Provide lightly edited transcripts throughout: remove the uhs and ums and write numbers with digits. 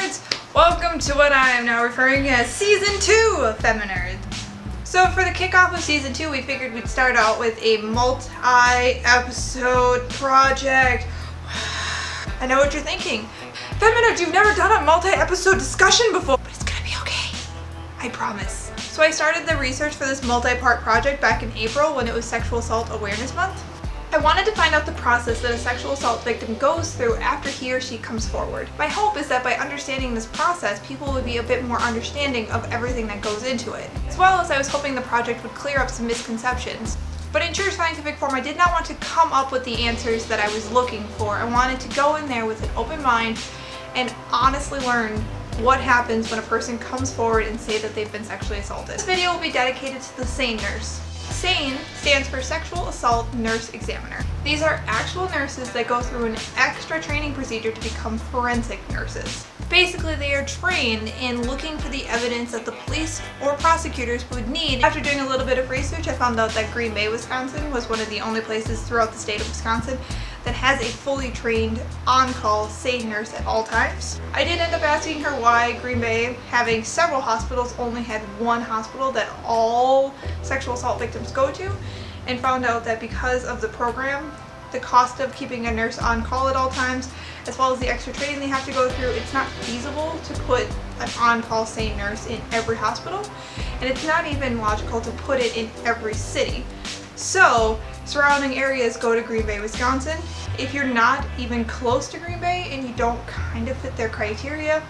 FemiNerds! Welcome to what I am now referring as Season 2 of FemiNerds. So for the kickoff of Season 2, we figured we'd start out with a multi-episode project. I know what you're thinking. FemiNerds, you've never done a multi-episode discussion before, but it's gonna be okay. I promise. So I started the research for this multi-part project back in April when it was Sexual Assault Awareness Month. I wanted to find out the process that a sexual assault victim goes through after he or she comes forward. My hope is that by understanding this process, people would be a bit more understanding of everything that goes into it. As well as I was hoping the project would clear up some misconceptions. But in true scientific form, I did not want to come up with the answers that I was looking for. I wanted to go in there with an open mind and honestly learn what happens when a person comes forward and say that they've been sexually assaulted. This video will be dedicated to the SANE Nurse. SANE stands for Sexual Assault Nurse Examiner. These are actual nurses that go through an extra training procedure to become forensic nurses. Basically, they are trained in looking for the evidence that the police or prosecutors would need. After doing a little bit of research, I found out that Green Bay, Wisconsin was one of the only places throughout the state of Wisconsin that has a fully trained on-call SANE nurse at all times. I did end up asking her why Green Bay, having several hospitals, only had one hospital that all sexual assault victims go to, and found out that because of the program, the cost of keeping a nurse on call at all times, as well as the extra training they have to go through, it's not feasible to put an on-call SANE nurse in every hospital, and it's not even logical to put it in every city. So, surrounding areas go to Green Bay, Wisconsin. If you're not even close to Green Bay and you don't kind of fit their criteria,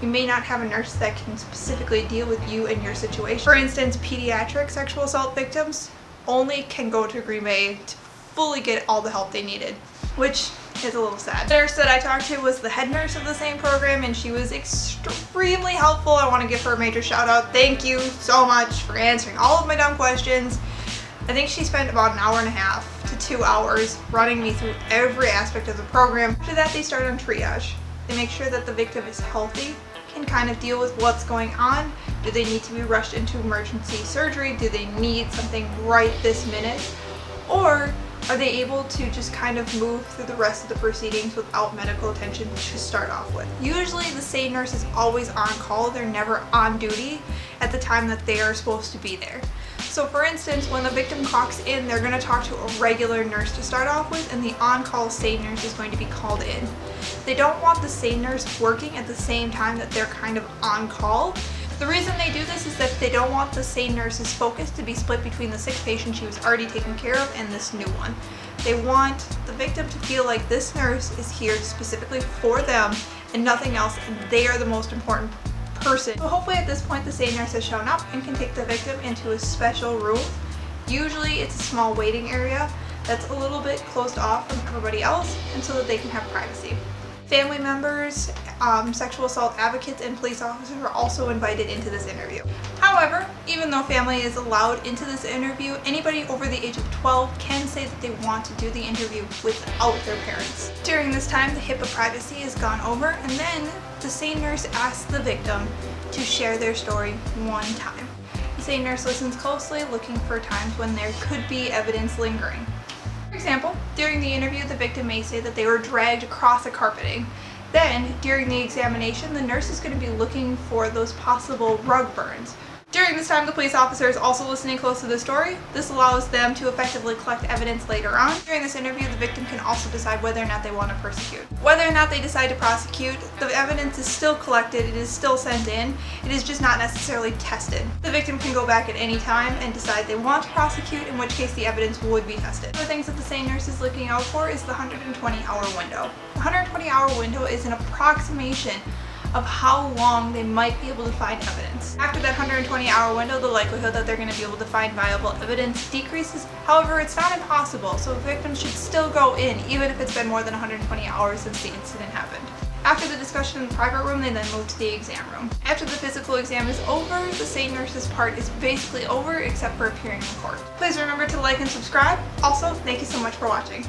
you may not have a nurse that can specifically deal with you and your situation. For instance, pediatric sexual assault victims only can go to Green Bay to fully get all the help they needed, which is a little sad. The nurse that I talked to was the head nurse of the same program, and she was extremely helpful. I want to give her a major shout out. Thank you so much for answering all of my dumb questions. I think she spent about an hour and a half to 2 hours running me through every aspect of the program. After that, they start on triage. They make sure that the victim is healthy, can kind of deal with what's going on. Do they need to be rushed into emergency surgery? Do they need something right this minute? Or are they able to just kind of move through the rest of the proceedings without medical attention to start off with? Usually the SANE nurse is always on call. They're never on duty at the time that they are supposed to be there. So for instance, when the victim clocks in, they're going to talk to a regular nurse to start off with, and the on-call SANE nurse is going to be called in. They don't want the SANE nurse working at the same time that they're kind of on call. The reason they do this is that they don't want the SANE nurse's focus to be split between the sick patient she was already taking care of and this new one. They want the victim to feel like this nurse is here specifically for them and nothing else, and they are the most important person. So hopefully at this point the SANE nurse has shown up and can take the victim into a special room. Usually it's a small waiting area that's a little bit closed off from everybody else, and so that they can have privacy. Family members, sexual assault advocates, and police officers are also invited into this interview. However, even though family is allowed into this interview, anybody over the age of 12 can say that they want to do the interview without their parents. During this time, the HIPAA privacy is gone over, and then the SANE nurse asks the victim to share their story one time. The SANE nurse listens closely, looking for times when there could be evidence lingering. For example, during the interview, the victim may say that they were dragged across the carpeting. Then, during the examination, the nurse is going to be looking for those possible rug burns. During this time, the police officer is also listening close to the story. This allows them to effectively collect evidence later on. During this interview, the victim can also decide whether or not they want to persecute. Whether or not they decide to prosecute, the evidence is still collected, it is still sent in, it is just not necessarily tested. The victim can go back at any time and decide they want to prosecute, in which case the evidence would be tested. One of the things that the SANE nurse is looking out for is the 120-hour window. The 120-hour window is an approximation of how long they might be able to find evidence. After that 120-hour window, the likelihood that they're going to be able to find viable evidence decreases. However, it's not impossible, so victims should still go in, even if it's been more than 120 hours since the incident happened. After the discussion in the private room, they then move to the exam room. After the physical exam is over, the SANE nurse's part is basically over except for appearing in court. Please remember to like and subscribe. Also, thank you so much for watching.